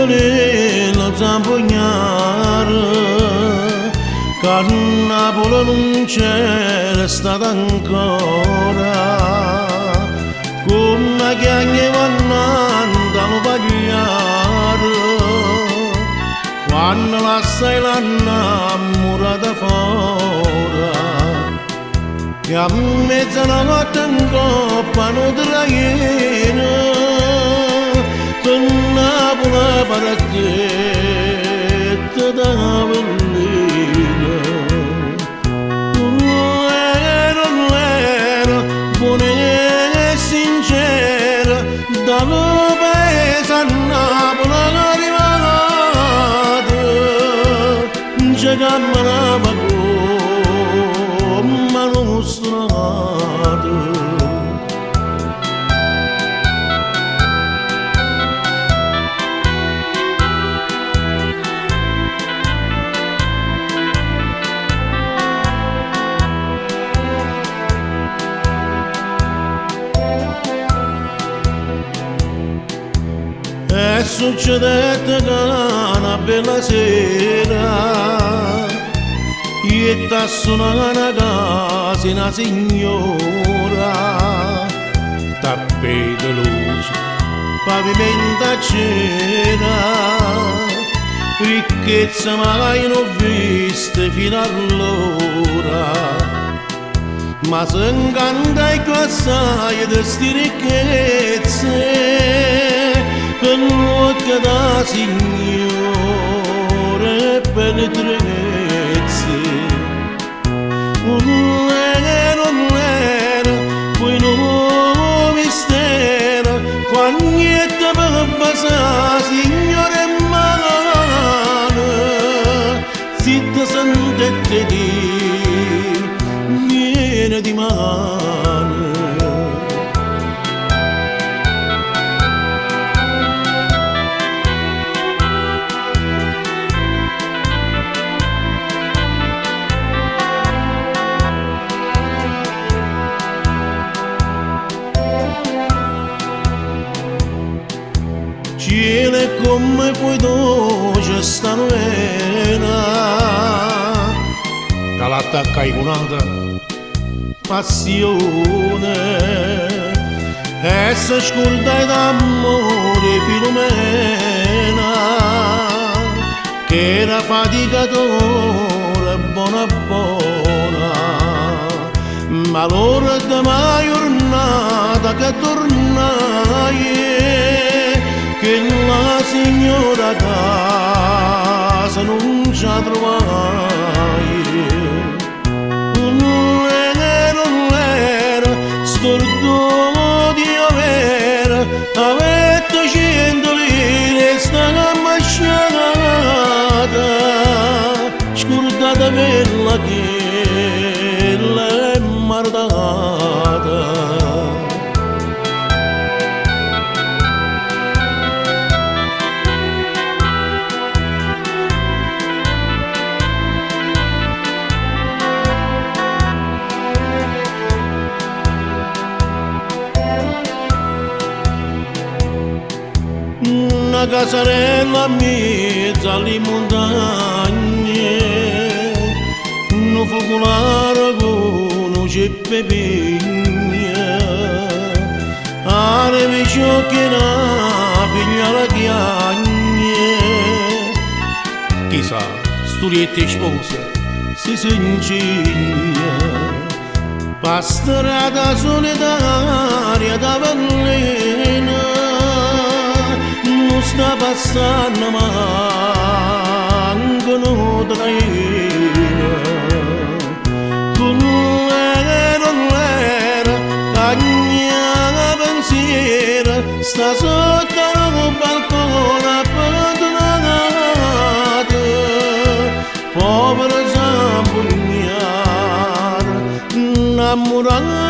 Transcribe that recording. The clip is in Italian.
lì lo zampugnare, che a Napoli non c'era stata ancora, come chiagni vanno lo pagliare, quando la sei innamorata fuori, che a mezzanotte in coppa non traina, per Napoli paracchetto da Avellino. Non era, buona e sincera, dallo paese a Napoli arrivata, ci camminava come non strada. E succedette che una bella sera e t'ha suonato a casa una signora, tappete luce, pavimento a cera, ricchezza mai non viste fino allora, ma se incanta e assai di sti ricchezze, per l'occhio da signore e per le trezze. Non era, poi non mistero, quando niente per passare, signore male, zitta sentette di, viene di male. Cielo come poi dolce sta novena, che l'attacca iconata passione, e se scorda d'amore Filomena, che era faticatore buona buona, ma l'ora di mai giornata che tornai, che la signora casa non ci trovai. Non era, storto di avere, avete 100 lire, sta ambasciata, scordata bella che l'è maritata. Una casarella a mezzo alle montagne, un focolare con un ceppe pegna, are vicino che la figlia la chiagne. Chissà, storiette spose si singegna, pastorata solitaria da Vallena, non sta passando manco non traina. Con l'era, cagna pensiero, sta sotto il balcone abbandonata, povera zampugnata, innamorata